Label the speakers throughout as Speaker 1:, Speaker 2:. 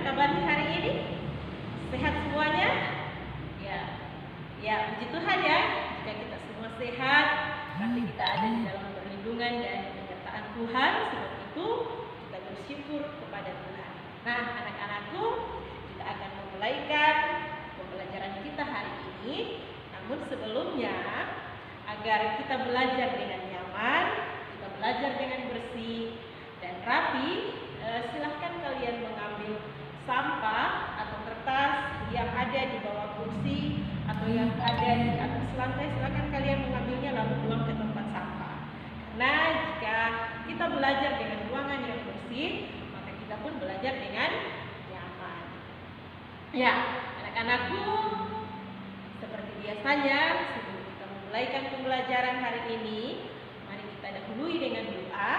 Speaker 1: kabarnya hari ini? Sehat semuanya? Ya, puji Tuhan ya. Jika kita semua sehat, berarti kita ada di dalam perlindungan dan penyertaan Tuhan. Sebab itu kita bersyukur kepada Tuhan. Nah, anak-anakku, kita akan memulaikan pembelajaran kita hari ini. Namun sebelumnya, agar kita belajar dengan nyaman, kita belajar dengan bersih dan rapi, silahkan kalian mengambil sampah atau kertas yang ada di bawah kursi atau yang ada di atas lantai. Silahkan kalian mengambilnya lalu buang ke tempat sampah. Karena jika kita belajar dengan ruangan yang bersih, maka kita pun belajar dengan nyaman. Ya, anak-anakku, seperti biasanya sebelum kita memulaikan pembelajaran hari ini, mari kita dahului dengan doa.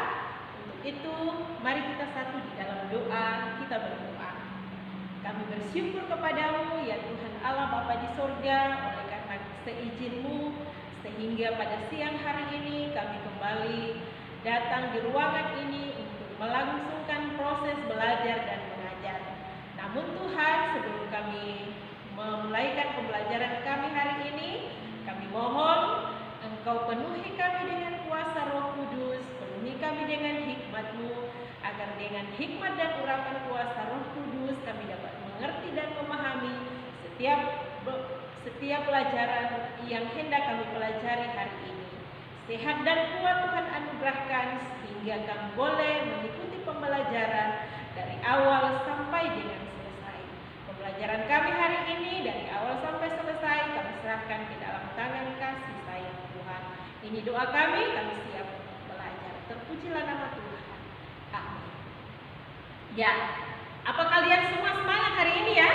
Speaker 1: Untuk itu, mari kita satu di dalam doa, kita berdoa. Kami bersyukur kepadamu, ya Tuhan Allah Bapa di sorga, oleh karena seizin-Mu, sehingga pada siang hari ini kami kembali datang di ruangan ini untuk melangsungkan proses belajar dan mengajar. Namun Tuhan, sebelum kami memulaikan pembelajaran kami hari ini, kami mohon Engkau penuhi kami dengan kuasa Roh Kudus, penuhi kami dengan hikmat-Mu, agar dengan hikmat dan urapan kuasa Roh Kudus kami dapat mengerti dan memahami setiap pelajaran yang hendak kami pelajari hari ini. Sehat dan kuat Tuhan anugerahkan sehingga kami boleh mengikuti pembelajaran dari awal sampai dengan selesai. Pembelajaran kami hari ini dari awal sampai selesai kami serahkan ke dalam tangan kasih sayang Tuhan. Ini doa kami siap belajar. Terpujilah nama Tuhan. Amin. Ya, apa kalian semua semangat hari ini ya?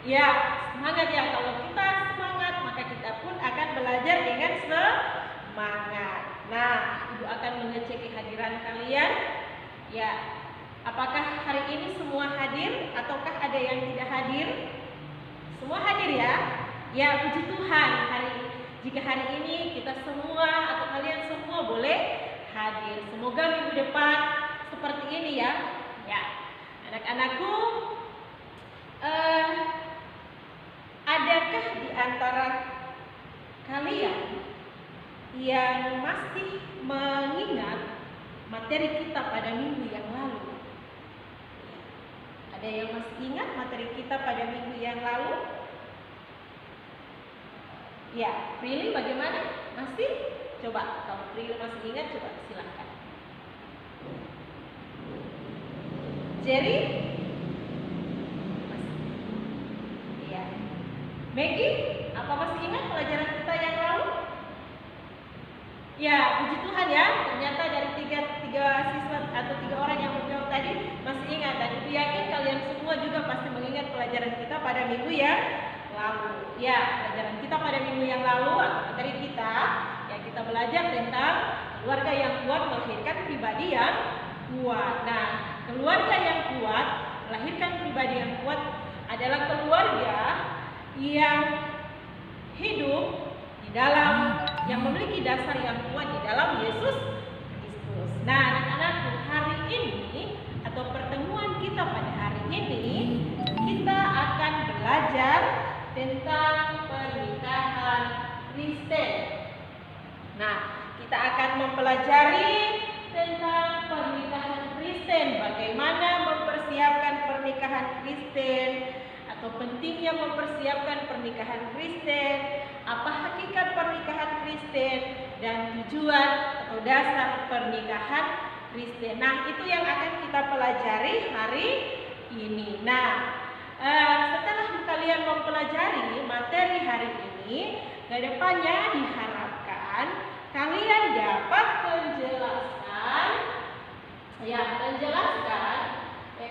Speaker 1: Ya, semangat ya. Kalau kita semangat, maka kita pun akan belajar dengan semangat. Nah, Ibu akan mengecek kehadiran kalian. Ya, apakah hari ini semua hadir ataukah ada yang tidak hadir? Semua hadir ya? Ya, puji Tuhan. Jika hari ini kita semua atau kalian semua boleh hadir. Semoga minggu depan seperti ini ya. Ya, anak-anakku, adakah di antara kalian yang masih mengingat materi kita pada minggu yang lalu? Ada yang masih ingat materi kita pada minggu yang lalu? Ya, Prilly bagaimana? Masih? Coba, kalau Prilly masih ingat, coba silahkan. Jerry? Masih. Iya. Maggie, apa masih ingat pelajaran kita yang lalu? Ya, puji Tuhan ya, ternyata dari tiga siswa atau 3 orang yang menjawab tadi masih ingat. Dan Ibu yakin kalian semua juga pasti mengingat pelajaran kita pada minggu yang lalu. Ya, pelajaran kita pada minggu yang lalu atau materi kita yang kita belajar tentang keluarga yang kuat melahirkan pribadi yang kuat. Nah, keluarga yang kuat melahirkan pribadi yang kuat adalah keluarga yang hidup di dalam, yang memiliki dasar yang kuat di dalam Yesus Kristus. Nah, anak-anakku, hari ini atau pertemuan kita pada hari ini kita akan belajar tentang pernikahan Kristen. Nah, kita akan mempelajari tentang pernikahan Kristen, bagaimana mempersiapkan pernikahan Kristen atau pentingnya mempersiapkan pernikahan Kristen, apa hakikat pernikahan Kristen dan tujuan atau dasar pernikahan Kristen. Nah, itu yang akan kita pelajari hari ini. Nah, setelah kalian mempelajari materi hari ini, ke depannya diharapkan kalian dapat menjelaskan,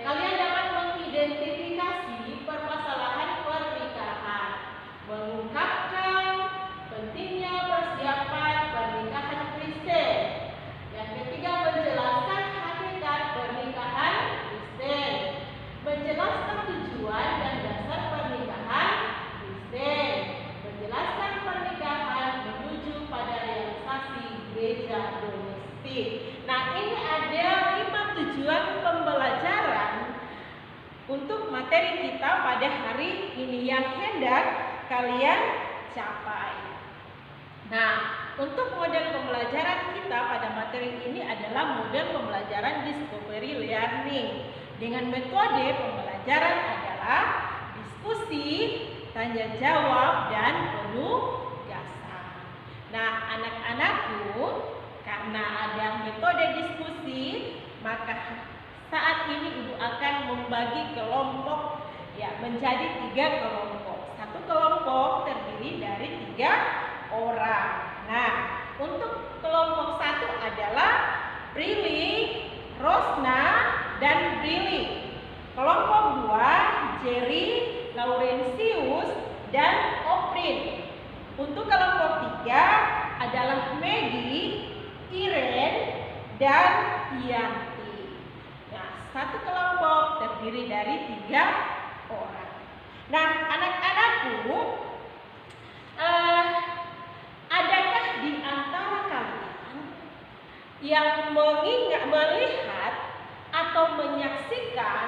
Speaker 1: kalian dapat mengidentifikasi permasalahan pernikahan, mengungkapkan pentingnya persiapan pernikahan Kristen. Yang ketiga, menjelaskan hakikat pernikahan Kristen, menjelaskan tujuan dan dasar pernikahan Kristen, menjelaskan pernikahan menuju pada realisasi gereja domestik. Nah, ini ada 5 tujuan pembelajaran materi kita pada hari ini yang hendak kalian capai. Nah, untuk model pembelajaran kita pada materi ini adalah model pembelajaran discovery learning. Dengan metode pembelajaran adalah diskusi, tanya jawab, dan penugasan. Nah, anak-anakku, karena ada metode diskusi, maka saat ini Ibu akan membagi kelompok menjadi 3 kelompok. Satu kelompok terdiri dari 3 orang. Nah, untuk kelompok 1 adalah Prilly, Rosna, dan Brili. Kelompok 2 Jerry, Laurentius, dan Oprin. Untuk kelompok 3 adalah Maggie, Irene, dan Yanti. Nah, satu kelompok terdiri dari 3 orang. Nah, anak-anakku, adakah di antara kalian yang melihat atau menyaksikan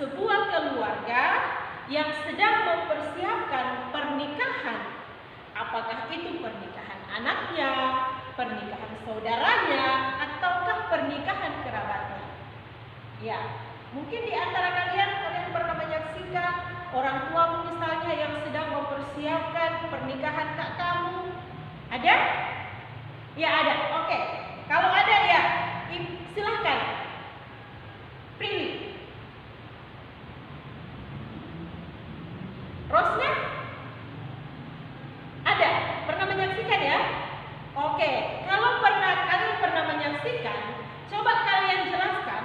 Speaker 1: sebuah keluarga yang sedang mempersiapkan pernikahan? Apakah itu pernikahan anaknya, pernikahan saudaranya, ataukah pernikahan kerabatnya? Ya, mungkin di antara kalian pernah menyaksikan orang tuamu misalnya yang sedang mempersiapkan pernikahan kak kamu. Ada? Ya ada. Oke. Kalau ada ya, silahkan. Prilly. Rosna? Ada? Pernah menyaksikan ya? Oke. Kalau kalian pernah menyaksikan, coba kalian jelaskan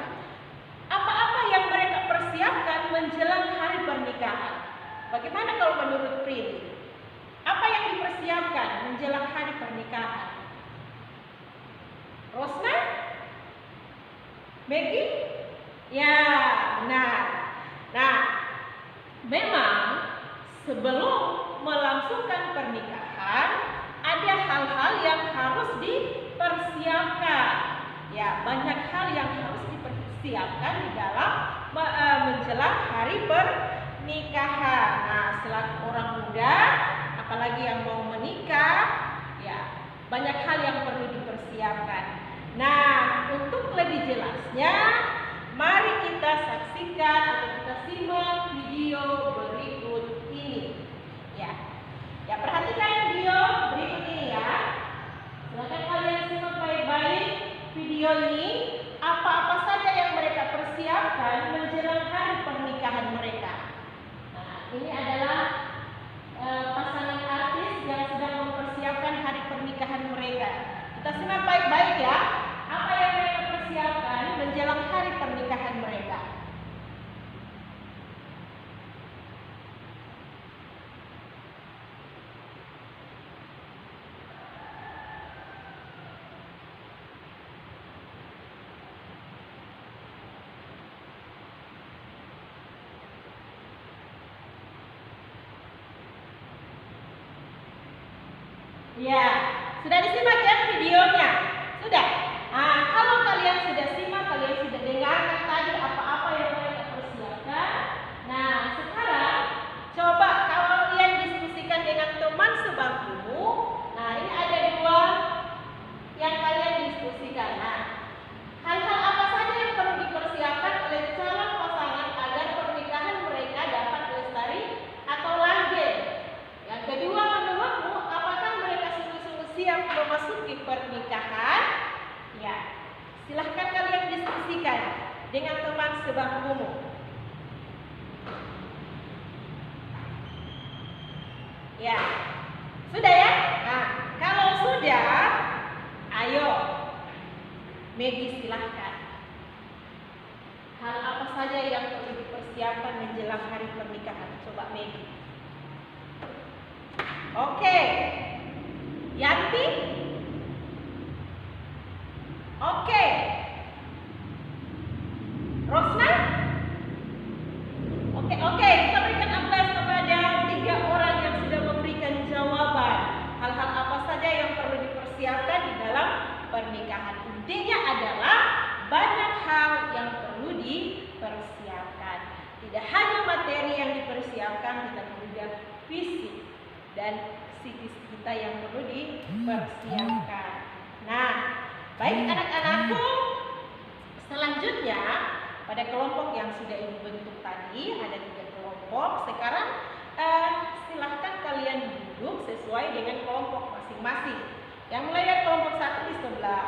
Speaker 1: apa-apa yang mereka persiapkan menjelang hari pernikahan. Bagaimana kalau menurut Prilly? Apa yang dipersiapkan menjelang hari pernikahan? Rosna? Maggie? Ya, benar. Nah, memang sebelum melangsungkan pernikahan ada hal-hal yang harus dipersiapkan. Ya, banyak hal yang harus dipersiapkan di dalam menjelang hari pernikahan. Nah, selaku orang muda, apalagi yang mau menikah, ya banyak hal yang perlu dipersiapkan. Nah, untuk lebih jelasnya, mari kita saksikan atau kita simak video berikut ini. Ya perhatikan video berikut ini ya. Silakan kalian simak baik-baik video ini. Apa-apa saja yang mereka persiapkan menjelang hari pernikahan mereka. Nah, ini adalah pasangan artis yang sedang mempersiapkan hari pernikahan mereka. Kita simak baik-baik ya. Apa yang mereka persiapkan menjelang hari pernikahan mereka. Ya, sudah disimak ya videonya? Sudah? Nah, kalau kalian sudah simak, kalian sudah dengarkan tadi apa-apa yang mereka persiapkan. Nah, sekarang coba kalian diskusikan dengan teman sebangkumu. Nah, ini ada 2 yang kalian diskusikan. Nah, hal-hal apa saja yang perlu dipersiapkan oleh calon pasangan agar pernikahan mereka dapat lestari atau langgeng? Yang kedua, menurutmu apakah mereka sungguh-sungguh siap memasuki pernikahan? Ya, silahkan kalian diskusikan dengan teman sebangkumu. Ya, sudah ya? Nah, kalau sudah, ayo, Maggie silahkan. Hal apa saja yang perlu dipersiapkan menjelang hari pernikahan? Coba Maggie. Oke. Yanti? Oke. Rosna? Oke, kita berikan aplaus kepada 3 orang yang sudah memberikan jawaban. Hal-hal apa saja yang perlu dipersiapkan di dalam pernikahan? Intinya adalah banyak hal yang perlu dipersiapkan. tidak hanya materi yang dipersiapkan, tetapi juga fisik dan psikis kita yang perlu dipersiapkan. Nah, baik anak-anakku, selanjutnya pada kelompok yang sudah ibu bentuk tadi ada 3 kelompok. Sekarang silahkan kalian duduk sesuai dengan kelompok masing-masing. Yang mulai dari kelompok 1 di sebelah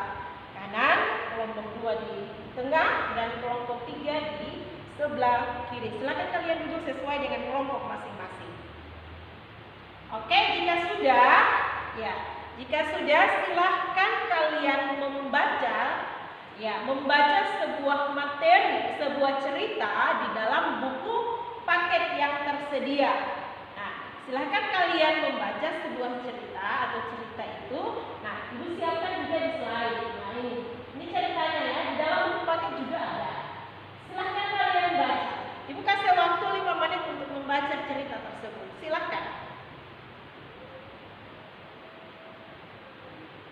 Speaker 1: kanan, kelompok 2 di tengah, dan kelompok 3 di sebelah kiri. Silahkan kalian duduk sesuai dengan kelompok masing-masing. Oke, jika sudah, silahkan kalian membaca sebuah materi, sebuah cerita di dalam buku paket yang tersedia. Nah, silahkan kalian membaca sebuah cerita atau cerita itu. Nah, ibu siapkan juga di slide. Nah, ini ceritanya ya, di dalam buku paket juga ada. Silahkan kalian baca. Ibu kasih waktu 5 menit untuk membaca cerita tersebut. Silahkan.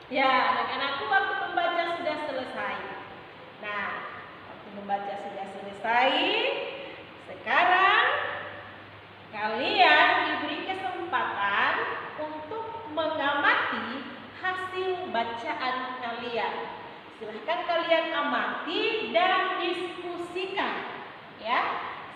Speaker 1: Ya, anak-anakku, waktu membaca sudah selesai. Nah, waktu membaca sudah selesai. Sekarang kalian diberi kesempatan untuk mengamati hasil bacaan kalian. Silahkan kalian amati dan diskusikan. Ya,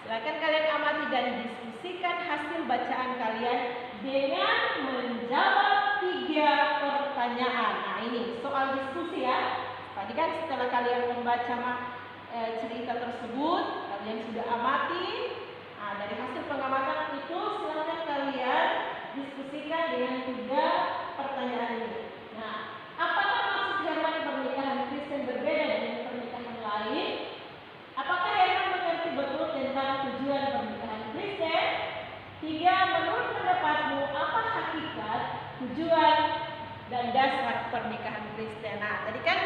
Speaker 1: silahkan kalian amati dan diskusikan hasil bacaan kalian dengan menjawab 3 pertanyaan. Nah, ini soal diskusi ya. Tadi kan setelah kalian membaca cerita tersebut, kalian sudah amati. Nah, dari hasil pengamatan itu silahkan kalian diskusikan dengan 3 pertanyaan ini. Nah, apakah maksud Herman pernikahan Kristen berbeda dengan pernikahan lain? Apakah Herman mengerti betul tentang tujuan pernikahan Kristen? 3. Menurut pendapatmu, apa hakikat, tujuan, dan dasar pernikahan Kristen? Nah, tadi kan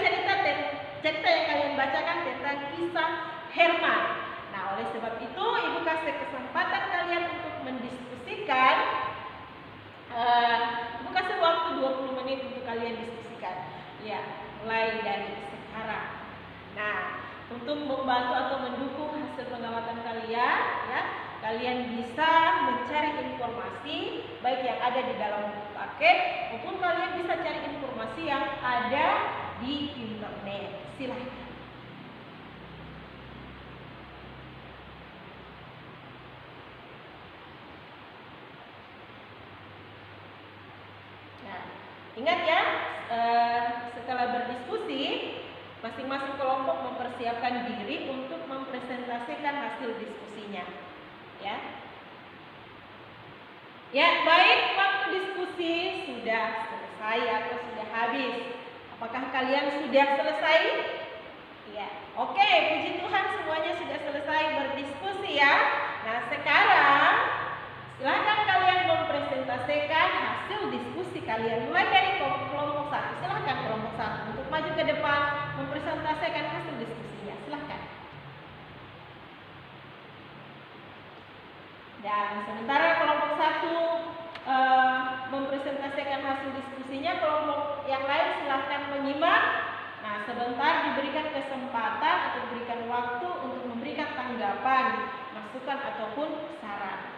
Speaker 1: cerita yang kalian bacakan tentang kisah Herman. Nah, oleh sebab itu ibu kasih kesempatan kalian untuk mendiskusikan. Ibu kasih waktu 20 menit untuk kalian diskusikan. Ya, mulai dari sekarang. Nah, untuk membantu atau mendukung hasil pengamatan kalian, ya, kalian bisa mencari informasi baik yang ada di dalam buku paket maupun kalian bisa cari informasi yang ada di internet. Silahkan. Nah, ingat ya, setelah berdiskusi, masing-masing kelompok mempersiapkan diri untuk mempresentasikan hasil diskusinya. Ya, baik, waktu diskusi sudah selesai atau sudah habis. Apakah kalian sudah selesai? Ya, oke, puji Tuhan semuanya sudah selesai berdiskusi ya. Nah, sekarang silakan kalian mempresentasikan hasil diskusi kalian. Mulai dari kelompok 1, silakan kelompok 1 untuk maju ke depan mempresentasikan hasil diskusinya. Silakan. Dan sementara kelompok 1 mempresentasikan hasil diskusinya, kelompok yang lain silahkan menyimak. Nah, sebentar diberikan kesempatan atau diberikan waktu untuk memberikan tanggapan, masukan ataupun saran.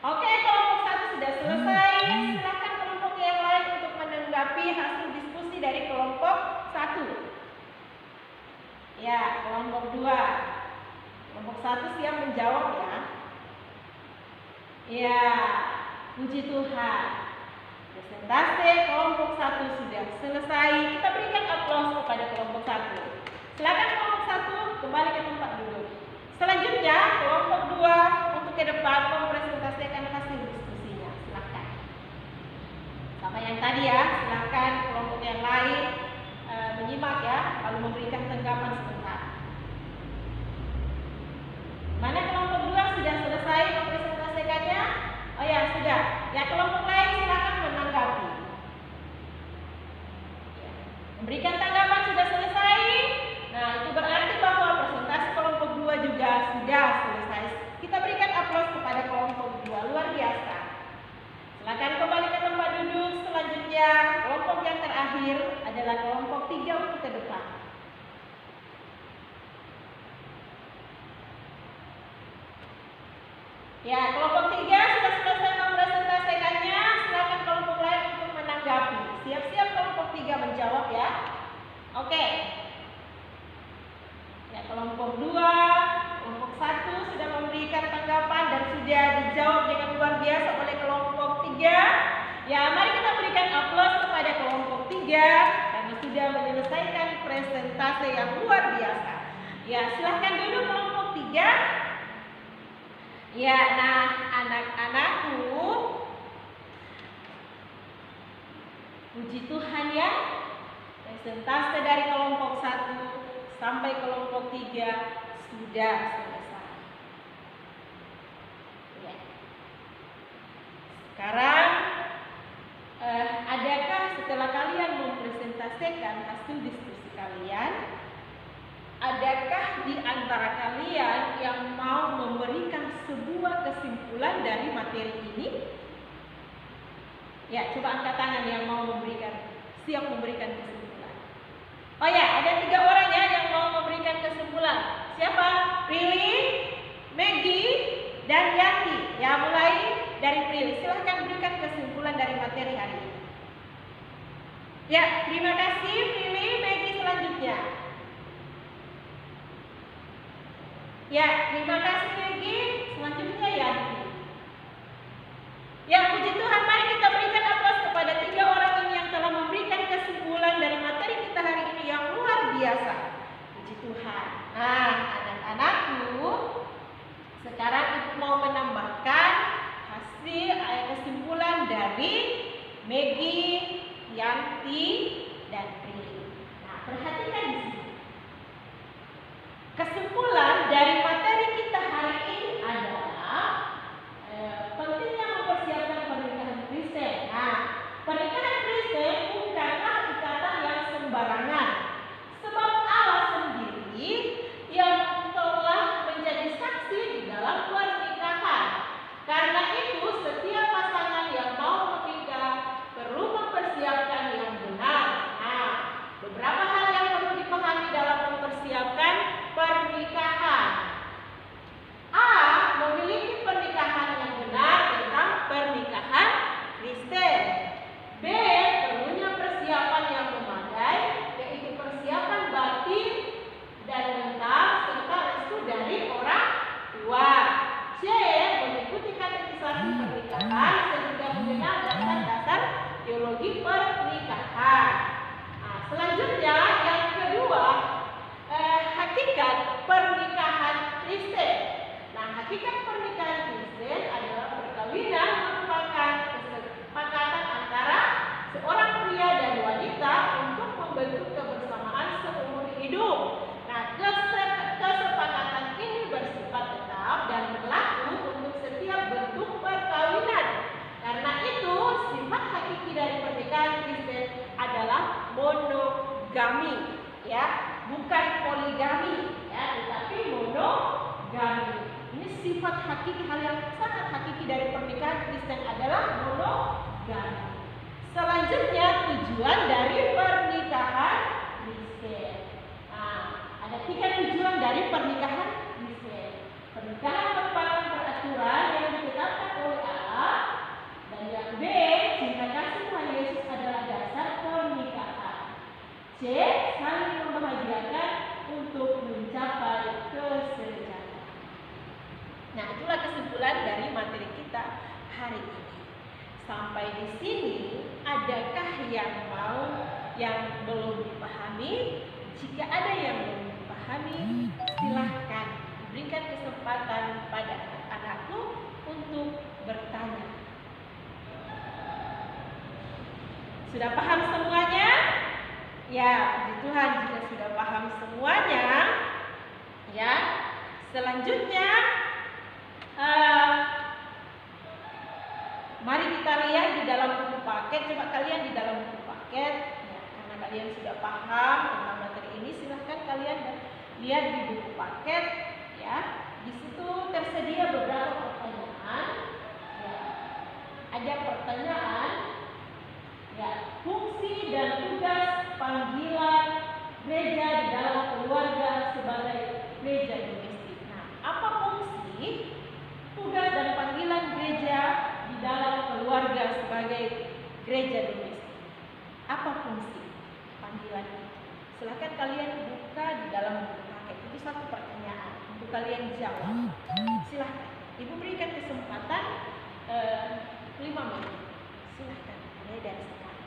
Speaker 1: Oke, kelompok 1 sudah selesai. Silakan kelompok yang lain untuk menanggapi hasil diskusi dari kelompok 1. Ya, kelompok 2. Kelompok 1 siap menjawab ya. Ya, puji Tuhan. Presentasi kelompok 1 sudah selesai. Kita berikan aplaus kepada kelompok 1. Silakan kelompok 1 kembali ke tempat duduk. Selanjutnya kelompok 2 untuk ke depan mempresentasikan hasil diskusinya. Silakan. Sama yang tadi ya, silakan kelompok yang lain menyimak ya, lalu memberikan tanggapan sebentar. Mana kelompok 2 sudah selesai mempresentasikannya? Oh ya, sudah. Ya, kelompok lain silakan menanggapi. Ya. Memberikan tanggapan sudah selesai. Nah, itu berarti bahwa presentasi kelompok 2 juga sudah selesai. Kita berikan aplaus kepada kelompok 2. Luar biasa. Silakan kembali ke tempat duduk. Selanjutnya, kelompok yang terakhir adalah kelompok 3 untuk ke depan. Ya, kelompok 3 sudah selesai mempresentasikannya. Silakan kelompok lain untuk menanggapi. Siap-siap kelompok 3 menjawab ya. Oke. Ya, kelompok 2, kelompok 1 sudah memberikan tanggapan dan sudah dijawab dengan luar biasa oleh kelompok 3. Ya, mari kita berikan aplaus kepada kelompok 3 karena sudah menyelesaikan presentasi yang luar biasa. Ya, silahkan dulu kelompok 3. Ya, nah anak-anakku, puji Tuhan ya, presentase dari kelompok 1 sampai kelompok 3 sudah selesai. Ya. Sekarang, adakah setelah kalian mempresentasikan hasil diskusi kalian, adakah di antara kalian yang mau memberikan sebuah kesimpulan dari materi ini? Ya, coba angkat tangan yang mau siap memberikan kesimpulan. Oh ya, ada 3 orang ya yang mau memberikan kesimpulan. Siapa? Prilly, Maggie, dan Yanti. Ya, mulai dari Prilly. Silahkan berikan kesimpulan dari materi hari ini. Ya, terima kasih Prilly. Maggie selanjutnya. Ya, terima kasih Maggie. Selanjutnya Yanti. Ya, puji Tuhan, mari kita berikan aplaus kepada 3 orang ini yang telah memberikan kesimpulan dari materi kita hari ini yang luar biasa. Puji Tuhan. Nah, anak-anakku, sekarang ibu mau menambahkan hasil kesimpulan dari Maggie, Yanti, dan Prilly. Nah, perhatikan di sini. Kesimpulan dari materi kita hari ini adalah pentingnya mempersiapkan pernikahan Kristen. Nah, pernikahan Kristen bukanlah ikatan yang sembarangan, sebab Allah sendiri yang telah menjadi saksi di dalam pernikahan. Karena itu, setiap pasangan yang mau menikah perlu mempersiapkan yang benar. Nah, beberapa hal yang perlu dipahami dalam mempersiapkan pernikahan. A. Memiliki pernikahan yang benar tentang pernikahan Kristen. B. Perlunya persiapan yang memadai, yaitu persiapan batin dan mental serta restu dari orang tua. C. Mengikuti katekisasi pernikahan sehingga mengenal dasar-dasar teologi pernikahan. Nah, selanjutnya yang kedua, hakikat pernikahan Kristen. Nah, hakikat pernikahan Kristen adalah perkawinan merupakan kesepakatan antara seorang pria dan wanita untuk membentuk kebersamaan seumur hidup. Nah, kesepakatan ini bersifat tetap dan berlaku untuk setiap bentuk perkawinan. Karena itu, sifat hakiki dari pernikahan Kristen adalah monogami, ya, bukan poligami, ya, tetapi monogami. Ini sifat hakiki, hal yang sangat hakiki dari pernikahan Kristen adalah monogami. Selanjutnya, tujuan dari pernikahan Kristen. Nah, ada 3 tujuan dari pernikahan Kristen. Pernikahan merupakan peraturan yang ditetapkan oleh Allah. Dan yang B, cinta kasih Tuhan Yesus adalah dasar pernikahan. C. Saling membahagiakan untuk mencapai kesejahteraan. Nah, itulah kesimpulan dari materi kita hari ini. Sampai di sini, adakah yang belum dipahami? Jika ada yang belum dipahami, silahkan berikan kesempatan pada anak-anakku untuk bertanya. Sudah paham semuanya? Ya, puji Tuhan, jika sudah paham semuanya, ya, selanjutnya mari kita lihat di dalam buku paket. Coba kalian di dalam buku paket, ya, karena kalian sudah paham tentang materi ini, silahkan kalian lihat di buku paket, ya. Di situ tersedia beberapa pertanyaan, ya. Ada pertanyaan, ya, fungsi dan tugas panggilan gereja di dalam keluarga sebagai gereja domestik. Nah, apa fungsi, tugas dan gereja domestik. Apa fungsi panggilan itu? Silahkan kalian buka di dalam buku paket. Itu satu pertanyaan untuk kalian jawab. Silahkan. Ibu berikan kesempatan 5 menit. Silahkan mulai dari sekarang.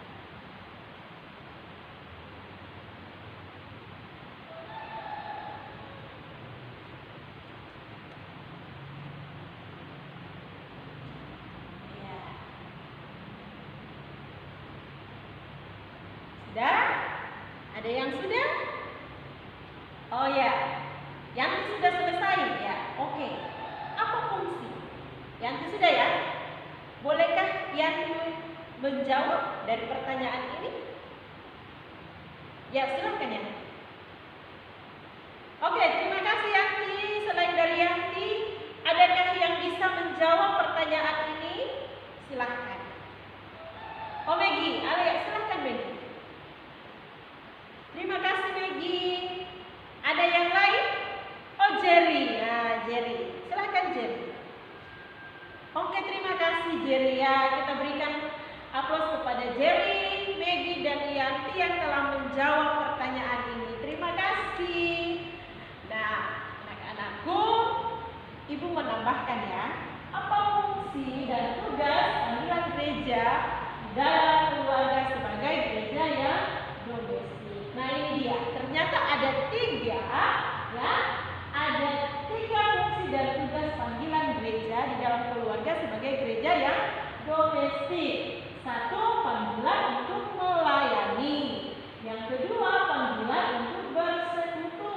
Speaker 1: Sudah? Ada yang sudah? Oh ya, yang sudah selesai ya. Oke. Apa fungsi? Yang sudah ya? Bolehkah yang menjawab dari pertanyaan ini? Ya, silakan ya. Oke, terima kasih Yanti. Selain dari Yanti, adakah yang bisa menjawab pertanyaan ini? Silahkan. Oh Maggie, silahkan Maggie. Terima kasih Maggie. Ada yang lain? Oh Jerry. Nah, Jerry. Silakan Jerry. Oke, terima kasih Jerry ya. Kita berikan aplaus kepada Jerry, Maggie dan Yanti yang telah menjawab pertanyaan ini. Terima kasih. Nah, anak-anakku, Ibu menambahkan ya. Apa fungsi dan tugas panggilan gereja dalam keluarga sebagai gereja yang domestik? Nah ini dia, ternyata ada 3 ya, ada 3 fungsi dan tugas panggilan gereja di dalam keluarga sebagai gereja yang domestik. 1, panggilan untuk melayani. Yang kedua, panggilan untuk bersekutu.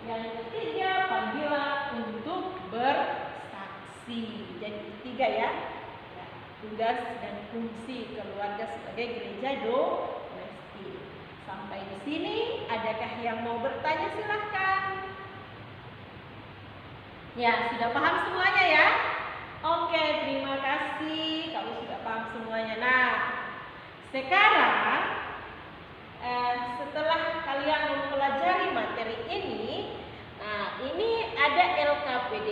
Speaker 1: Yang ketiga, panggilan untuk bersaksi. Jadi 3 ya, tugas dan fungsi keluarga sebagai gereja domestik. Sampai di sini, adakah yang mau bertanya? Silahkan. Ya, sudah paham semuanya ya? Oke, terima kasih. Kamu sudah paham semuanya. Nah, sekarang setelah kalian mempelajari materi ini, nah ini ada LKPD,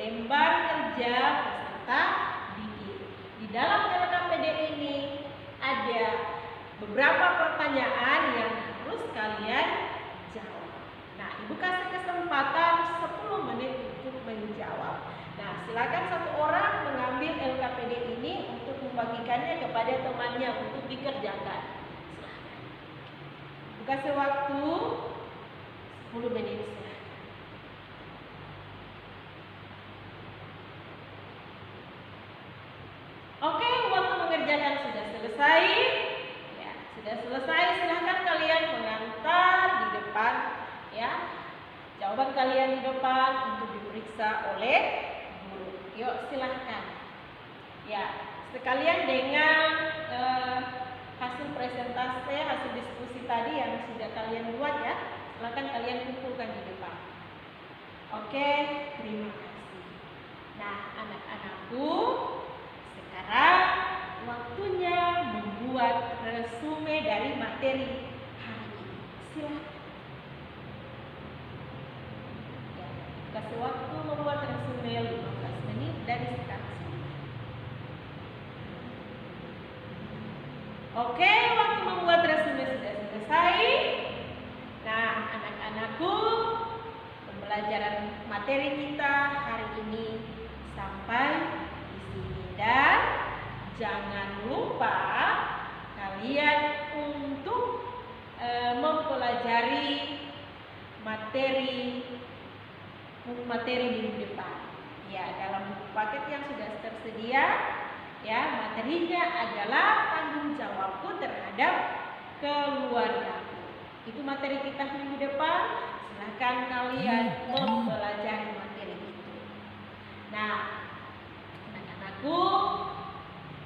Speaker 1: lembar kerja peserta didik. Di dalam LKPD ini ada beberapa pertanyaan yang harus kalian jawab. Nah, Ibu kasih kesempatan 10 menit untuk menjawab. Nah, silakan satu orang mengambil LKPD ini untuk membagikannya kepada temannya untuk dikerjakan. Silakan. Ibu kasih waktu 10 menit. Silakan. Oke, waktu mengerjakan sudah selesai. Sudah selesai, silahkan kalian mengantar di depan ya. Jawaban kalian di depan untuk diperiksa oleh guru. Yuk silahkan. Ya, sekalian dengan hasil presentasi, hasil diskusi tadi yang sudah kalian buat ya. Silahkan kalian kumpulkan di depan. Oke, terima kasih. Nah, anak-anakku, sekarang waktunya membuat resume dari materi hari ini. Silakan. Ya, kasih waktu membuat resume 15 menit dari sekarang. Oke, waktu membuat resume sudah selesai. Nah, anak-anakku, pembelajaran materi kita hari ini sampai di sini dan jangan lupa kalian untuk mempelajari materi minggu depan. Ya, dalam buku paket yang sudah tersedia, ya materinya adalah tanggung jawabku terhadap keluargaku. Itu materi kita minggu depan. Silahkan kalian mempelajari materi itu. Nah, anak-anakku,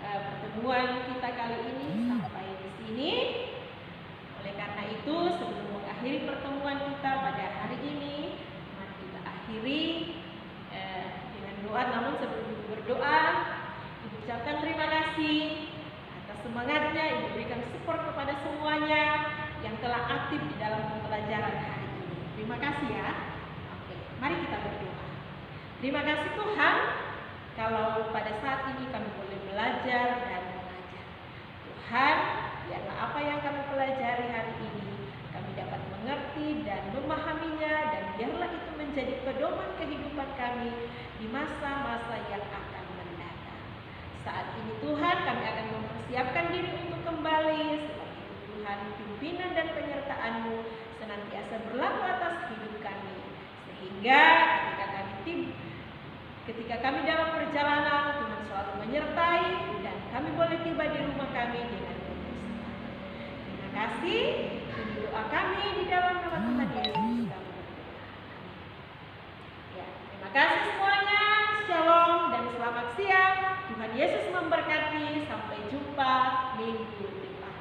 Speaker 1: pertemuan kita kali ini sampai di sini. Oleh karena itu, sebelum mengakhiri pertemuan kita pada hari ini, mari kita akhiri dengan doa. Namun sebelum berdoa, Ibu ucapkan terima kasih atas semangatnya. Ibu berikan support kepada semuanya yang telah aktif di dalam pembelajaran hari ini. Terima kasih ya. Oke, mari kita berdoa. Terima kasih Tuhan, kalau pada saat ini kami boleh belajar dan mengajar. Tuhan, biarlah apa yang kami pelajari hari ini kami dapat mengerti dan memahaminya, dan biarlah itu menjadi pedoman kehidupan kami di masa-masa yang akan mendatang. Saat ini Tuhan, kami akan mempersiapkan diri untuk kembali. Sebab itu Tuhan, pimpinan dan penyertaan-Mu senantiasa berlaku atas hidup kami, sehingga ketika kami dalam perjalanan, Tuhan selalu menyertai dan kami boleh tiba di rumah kami dengan penuh semangat. Terima kasih. Ini doa kami di dalam nama Tuhan Yesus. Ya, terima kasih semuanya. Shalom dan selamat siang. Tuhan Yesus memberkati. Sampai jumpa minggu depan.